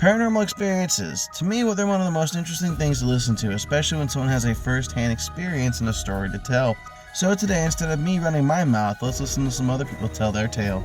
Paranormal experiences. To me, they're one of the most interesting things to listen to, especially when someone has a first-hand experience and a story to tell. So today, instead of me running my mouth, let's listen to some other people tell their tale.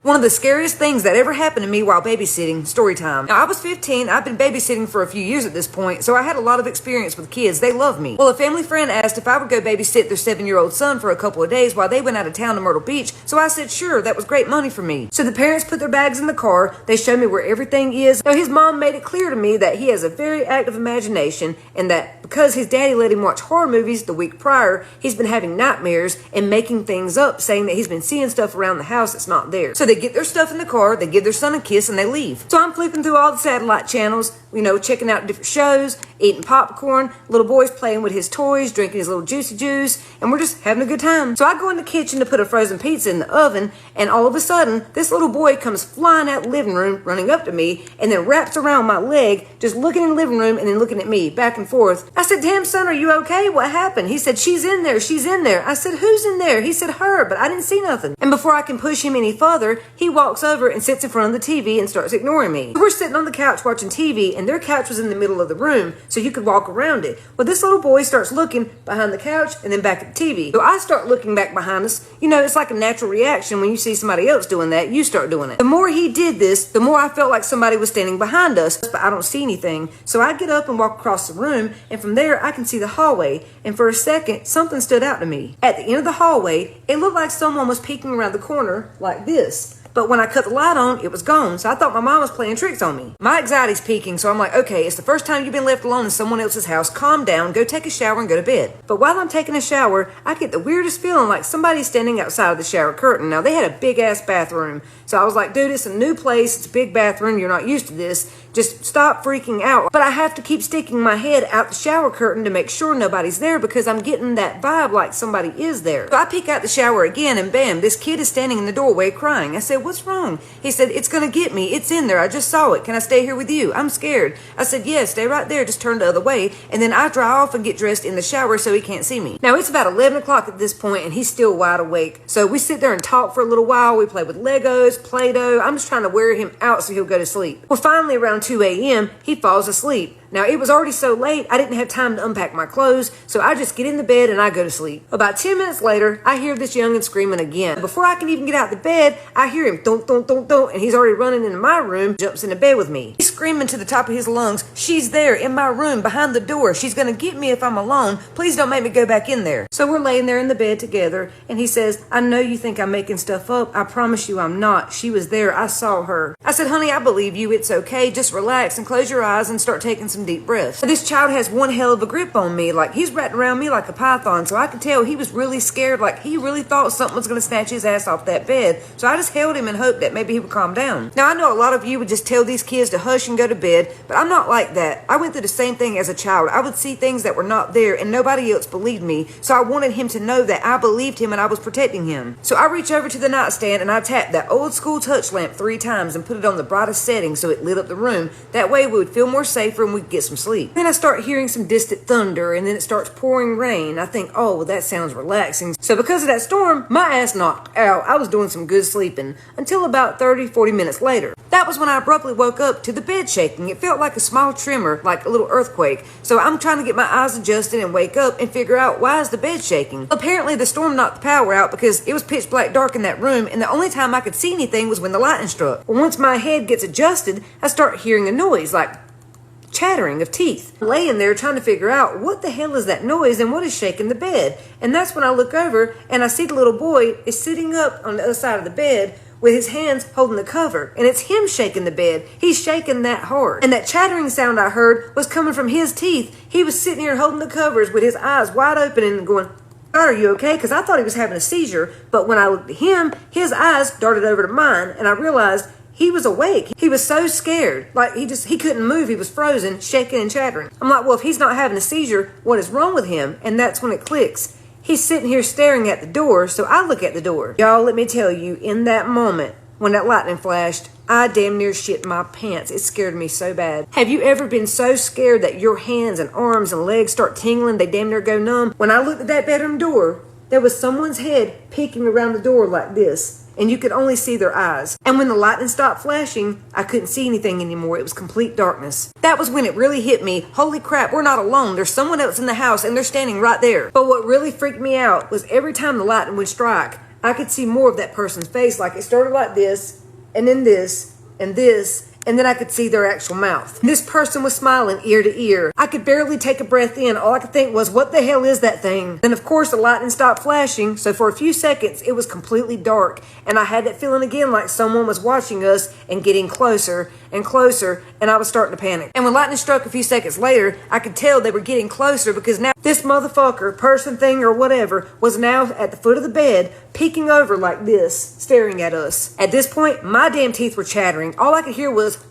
One of the scariest things that ever happened to me while babysitting, story time. Now, I was 15. I've been babysitting for a few years at this point, so I had a lot of experience with kids. They love me. Well, a family friend asked if I would go babysit their 7-year-old son for a couple of days while they went out of town to Myrtle Beach, so I said sure, that was great money for me. So the parents put their bags in the car. They showed me where everything is. Now, his mom made it clear to me that he has a very active imagination and that because his daddy let him watch horror movies the week prior, he's been having nightmares and making things up, saying that he's been seeing stuff around the house that's not there. So they get their stuff in the car, they give their son a kiss, and they leave. So I'm flipping through all the satellite channels, checking out different shows, eating popcorn, little boy's playing with his toys, drinking his little juicy juice, and we're just having a good time. So I go in the kitchen to put a frozen pizza in the oven, and all of a sudden, this little boy comes flying out the living room, running up to me, and then wraps around my leg, just looking in the living room and then looking at me, back and forth. I said, "Damn, son, are you okay? What happened?" He said, "She's in there, she's in there." I said, "Who's in there?" He said, "Her," but I didn't see nothing. And before I can push him any further, he walks over and sits in front of the TV and starts ignoring me. We're sitting on the couch watching TV, and their couch was in the middle of the room, so you could walk around it. Well, this little boy starts looking behind the couch and then back at the TV. So I start looking back behind us. It's like a natural reaction when you see somebody else doing that, you start doing it. The more he did this, the more I felt like somebody was standing behind us, but I don't see anything. So I get up and walk across the room, and from there I can see the hallway, and for a second, something stood out to me. At the end of the hallway, it looked like someone was peeking around the corner like this. But when I cut the light on, it was gone, so I thought my mom was playing tricks on me. My anxiety's peaking, so I'm like, okay, it's the first time you've been left alone in someone else's house. Calm down, go take a shower and go to bed. But while I'm taking a shower, I get the weirdest feeling like somebody's standing outside of the shower curtain. Now, they had a big-ass bathroom, so I was like, dude, it's a new place, it's a big bathroom, you're not used to this. Just stop freaking out. But I have to keep sticking my head out the shower curtain to make sure nobody's there because I'm getting that vibe like somebody is there. So I peek out the shower again, and bam, this kid is standing in the doorway crying. I said, "What's wrong?" He said, "It's gonna get me. It's in there. I just saw it. Can I stay here with you? I'm scared." I said, "Yes, stay right there. Just turn the other way." And then I dry off and get dressed in the shower so he can't see me. Now, it's about 11 o'clock at this point, and he's still wide awake. So we sit there and talk for a little while. We play with Legos, Play-Doh. I'm just trying to wear him out so he'll go to sleep. Well, finally, around 2 a.m., he falls asleep. Now, it was already so late, I didn't have time to unpack my clothes, so I just get in the bed and I go to sleep. About 10 minutes later, I hear this youngin' screaming again. Before I can even get out of the bed, I hear him thunk, thunk, thunk, thunk, and he's already running into my room, jumps into bed with me. He's screaming to the top of his lungs, "She's there in my room behind the door. She's gonna get me if I'm alone. Please don't make me go back in there." So we're laying there in the bed together, and he says, "I know you think I'm making stuff up. I promise you I'm not. She was there. I saw her." I said, "Honey, I believe you. It's okay. Just relax and close your eyes and start taking some deep breaths." This child has one hell of a grip on me. Like, he's wrapped around me like a python, so I could tell he was really scared. Like, he really thought something was going to snatch his ass off that bed. So I just held him and hoped that maybe he would calm down. Now, I know a lot of you would just tell these kids to hush and go to bed, but I'm not like that. I went through the same thing as a child. I would see things that were not there, and nobody else believed me. So I wanted him to know that I believed him and I was protecting him. So I reach over to the nightstand and I tapped that old school touch lamp 3 times and put it on the brightest setting so it lit up the room. That way we would feel more safer and we'd get some sleep. Then I start hearing some distant thunder, and then it starts pouring rain. I think, oh, well, that sounds relaxing. So because of that storm, my ass knocked out. I was doing some good sleeping until about 30-40 minutes later. That was when I abruptly woke up to the bed shaking. It felt like a small tremor, like a little earthquake. So I'm trying to get my eyes adjusted and wake up and figure out, why is the bed shaking? Apparently the storm knocked the power out because it was pitch black dark in that room, and the only time I could see anything was when the lightning struck. Well, once my head gets adjusted, I start hearing a noise like chattering of teeth. I'm laying there trying to figure out what the hell is that noise and what is shaking the bed. And that's when I look over and I see the little boy is sitting up on the other side of the bed with his hands holding the cover, and it's him shaking the bed. He's shaking that hard. And that chattering sound I heard was coming from his teeth. He was sitting here holding the covers with his eyes wide open and going, "Are you okay?" Because I thought he was having a seizure, but when I looked at him, his eyes darted over to mine, and I realized he was awake. He was so scared. Like, he couldn't move. He was frozen, shaking and chattering. I'm like, well, if he's not having a seizure, what is wrong with him? And that's when it clicks. He's sitting here staring at the door, so I look at the door. Y'all, let me tell you, in that moment, When that lightning flashed, I damn near shit my pants. It scared me so bad. Have you ever been so scared that your hands and arms and legs start tingling, they damn near go numb? When I looked at that bedroom door, there was someone's head peeking around the door like this, and you could only see their eyes. And when the lightning stopped flashing, I couldn't see anything anymore. It was complete darkness. That was when it really hit me. Holy crap, we're not alone. There's someone else in the house, and they're standing right there. But what really freaked me out was every time the lightning would strike, I could see more of that person's face. Like it started like this, and then this, and this, and then I could see their actual mouth. This person was smiling ear to ear. I could barely take a breath in. All I could think was, what the hell is that thing? Then of course the lightning stopped flashing, so for a few seconds it was completely dark, and I had that feeling again like someone was watching us and getting closer and closer, and I was starting to panic. And when lightning struck a few seconds later, I could tell they were getting closer, because now this motherfucker, person, thing, or whatever, was now at the foot of the bed, peeking over like this, staring at us. At this point, my damn teeth were chattering. All I could hear was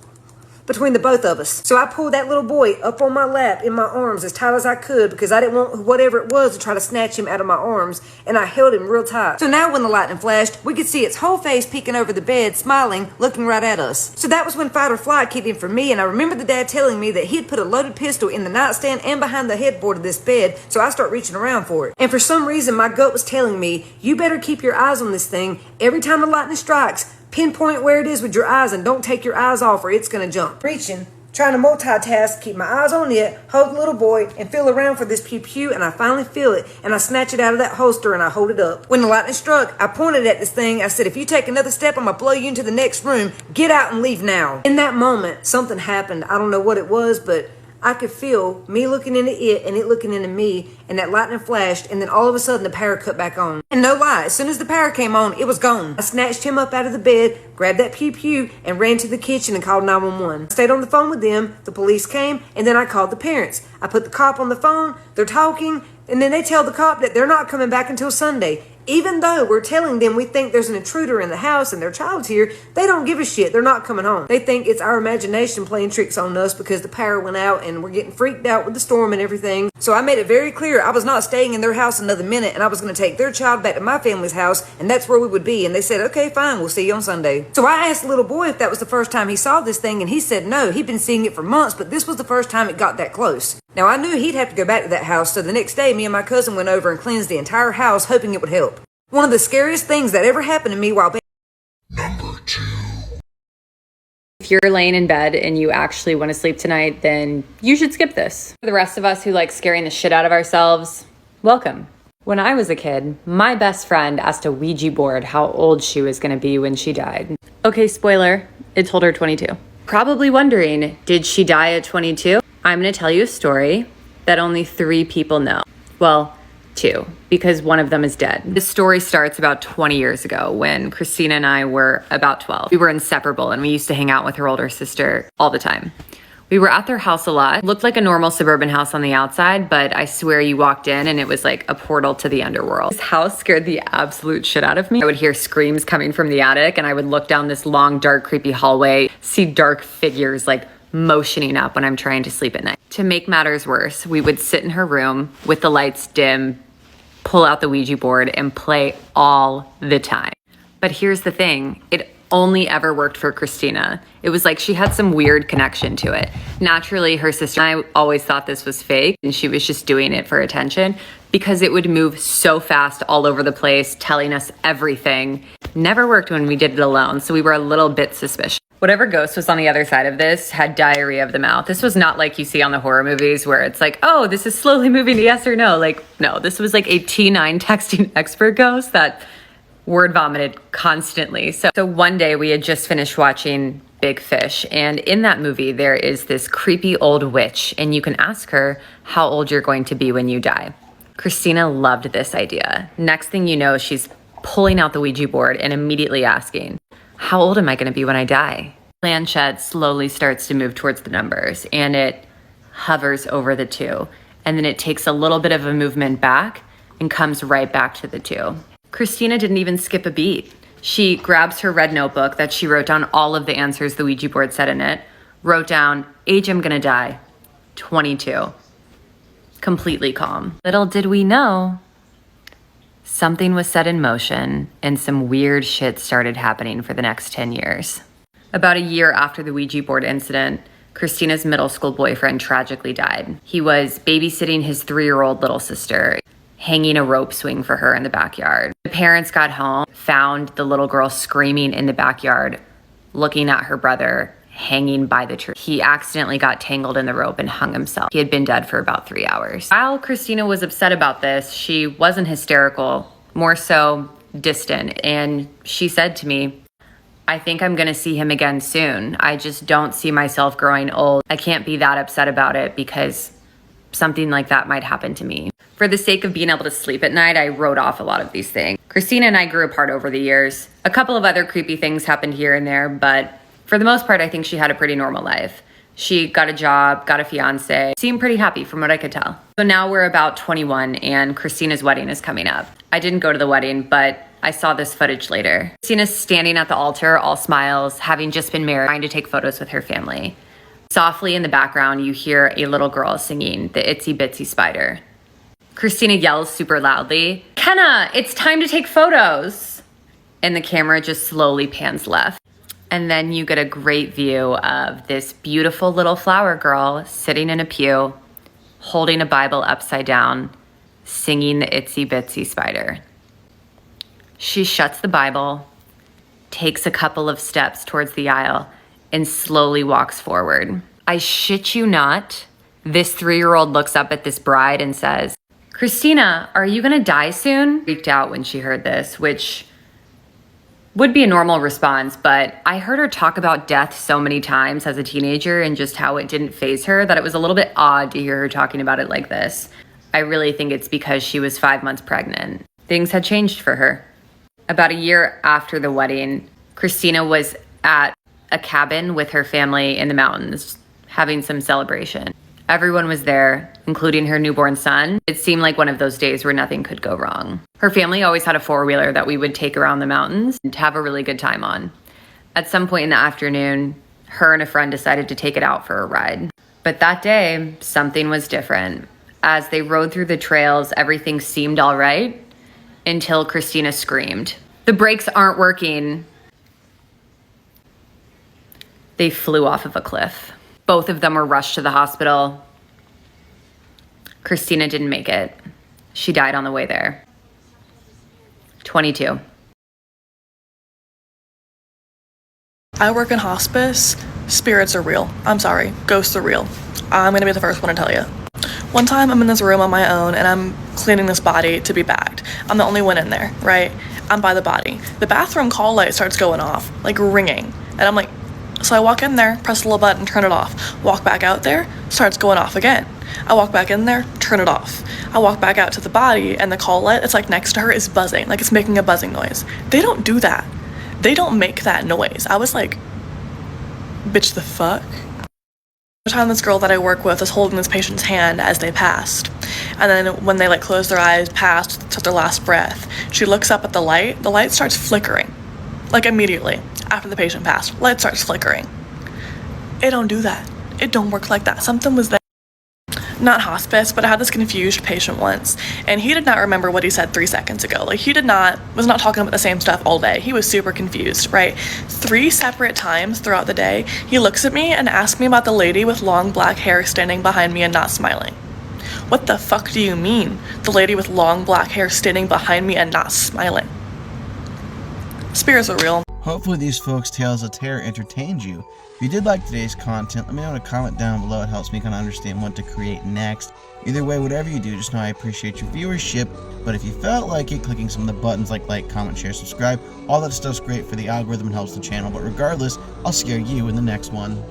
between the both of us. So I pulled that little boy up on my lap in my arms as tight as I could, because I didn't want whatever it was to try to snatch him out of my arms, and I held him real tight. So now when the lightning flashed, we could see its whole face peeking over the bed, smiling, looking right at us. So that was when fight or flight kicked in for me, and I remember the dad telling me that he'd put a loaded pistol in the nightstand and behind the headboard of this bed, so I start reaching around for it. And for some reason, my gut was telling me, you better keep your eyes on this thing. Every time the lightning strikes, pinpoint where it is with your eyes and don't take your eyes off or it's gonna jump. Reaching, trying to multitask, keep my eyes on it, hold the little boy, and feel around for this pew-pew, and I finally feel it, and I snatch it out of that holster and I hold it up. When the lightning struck, I pointed at this thing. I said, if you take another step, I'm gonna blow you into the next room. Get out and leave now. In that moment, something happened. I don't know what it was, but I could feel me looking into it and it looking into me, and that lightning flashed, and then all of a sudden the power cut back on. And no lie, as soon as the power came on, it was gone. I snatched him up out of the bed, grabbed that pew-pew, and ran to the kitchen and called 911. I stayed on the phone with them, the police came, and then I called the parents. I put the cop on the phone, they're talking, and then they tell the cop that they're not coming back until Sunday. Even though we're telling them we think there's an intruder in the house and their child's here, they don't give a shit. They're not coming home. They think it's our imagination playing tricks on us because the power went out and we're getting freaked out with the storm and everything. So I made it very clear I was not staying in their house another minute, and I was going to take their child back to my family's house, and that's where we would be. And they said, okay, fine, we'll see you on Sunday. So I asked the little boy if that was the first time he saw this thing, and he said no. He'd been seeing it for months, but this was the first time it got that close. Now I knew he'd have to go back to that house, so the next day me and my cousin went over and cleansed the entire house, hoping it would help. One of the scariest things that ever happened to me while Number 2. If you're laying in bed and you actually want to sleep tonight, then you should skip this. For the rest of us who like scaring the shit out of ourselves, welcome. When I was a kid, my best friend asked a Ouija board how old she was going to be when she died. Okay, spoiler, it told her 22. Probably wondering, did she die at 22? I'm going to tell you a story that only 3 people know. Well, 2, because one of them is dead. This story starts about 20 years ago when Christina and I were about 12. We were inseparable and we used to hang out with her older sister all the time. We were at their house a lot. It looked like a normal suburban house on the outside, but I swear you walked in and it was like a portal to the underworld. This house scared the absolute shit out of me. I would hear screams coming from the attic, and I would look down this long, dark, creepy hallway, see dark figures like motioning up when I'm trying to sleep at night. To make matters worse, we would sit in her room with the lights dim, pull out the Ouija board, and play all the time. But here's the thing, it only ever worked for Christina. It was like she had some weird connection to it. Naturally, her sister and I always thought this was fake, and she was just doing it for attention because it would move so fast all over the place, telling us everything. Never worked when we did it alone, so we were a little bit suspicious. Whatever ghost was on the other side of this had diarrhea of the mouth. This was not like you see on the horror movies where it's like, oh, this is slowly moving to yes or no. Like, no, this was like a T9 texting expert ghost that word vomited constantly. So one day we had just finished watching Big Fish, and in that movie there is this creepy old witch, and you can ask her how old you're going to be when you die. Christina loved this idea. Next thing you know, she's pulling out the Ouija board and immediately asking, how old am I going to be when I die? Planchette slowly starts to move towards the numbers, and it hovers over the 2. And then it takes a little bit of a movement back and comes right back to the 2. Christina didn't even skip a beat. She grabs her red notebook that she wrote down all of the answers the Ouija board said in it, wrote down, age I'm going to die, 22. Completely calm. Little did we know, something was set in motion and some weird shit started happening for the next 10 years. About a year after the Ouija board incident, Christina's middle school boyfriend tragically died. He was babysitting his 3-year-old little sister, hanging a rope swing for her in the backyard. The parents got home, found the little girl screaming in the backyard, looking at her brother hanging by the tree. He accidentally got tangled in the rope and hung himself. He had been dead for about 3 hours. While Christina was upset about this, she wasn't hysterical, more so distant. And she said to me, I think I'm gonna see him again soon. I just don't see myself growing old. I can't be that upset about it because something like that might happen to me. For the sake of being able to sleep at night, I wrote off a lot of these things. Christina and I grew apart over the years. A couple of other creepy things happened here and there, but for the most part, I think she had a pretty normal life. She got a job, got a fiance, seemed pretty happy from what I could tell. So now we're about 21 and Christina's wedding is coming up. I didn't go to the wedding, but I saw this footage later. Christina's standing at the altar, all smiles, having just been married, trying to take photos with her family. Softly in the background, you hear a little girl singing the Itsy Bitsy Spider. Christina yells super loudly, Kenna, it's time to take photos. And the camera just slowly pans left. And then you get a great view of this beautiful little flower girl sitting in a pew, holding a Bible upside down, singing the Itsy Bitsy Spider. She shuts the Bible, takes a couple of steps towards the aisle, and slowly walks forward. I shit you not, this 3-year-old looks up at this bride and says, Christina, are you gonna die soon? Freaked out when she heard this, which would be a normal response, but I heard her talk about death so many times as a teenager and just how it didn't faze her that it was a little bit odd to hear her talking about it like this. I really think it's because she was 5 months pregnant. Things had changed for her. About a year after the wedding, Christina was at a cabin with her family in the mountains, having some celebration. Everyone was there, including her newborn son. It seemed like one of those days where nothing could go wrong. Her family always had a 4-wheeler that we would take around the mountains and have a really good time on. At some point in the afternoon, her and a friend decided to take it out for a ride. But that day, something was different. As they rode through the trails, everything seemed all right until Christina screamed, "The brakes aren't working." They flew off of a cliff. Both of them were rushed to the hospital. Christina didn't make it. She died on the way there. 22. I work in hospice. Spirits are real. I'm sorry. Ghosts are real. I'm gonna be the first one to tell you. One time I'm in this room on my own and I'm cleaning this body to be bagged. I'm the only one in there, right? I'm by the body. The bathroom call light starts going off, like ringing. And I'm like, so I walk in there, press the little button, turn it off. Walk back out there, starts going off again. I walk back in there, turn it off. I walk back out to the body and the call light that's like next to her is buzzing, like it's making a buzzing noise. They don't do that. They don't make that noise. I was like, bitch, the fuck? The time this girl that I work with was holding this patient's hand as they passed. And then when they like closed their eyes, passed, took their last breath, she looks up at the light starts flickering. Like immediately after the patient passed, light starts flickering. It don't do that. It don't work like that. Something was there. Not hospice, but I had this confused patient once, and he did not remember what he said 3 seconds ago. Like he was not talking about the same stuff all day. He was super confused, right? 3 separate times throughout the day, he looks at me and asks me about the lady with long black hair standing behind me and not smiling. What the fuck do you mean? The lady with long black hair standing behind me and not smiling? Spirits are real. Hopefully these folks' tales of terror entertained you. If you did like today's content, let me know in a comment down below. It helps me kind of understand what to create next. Either way, whatever you do, just know I appreciate your viewership. But if you felt like it, clicking some of the buttons like, comment, share, subscribe, all that stuff's great for the algorithm and helps the channel. But regardless, I'll scare you in the next one.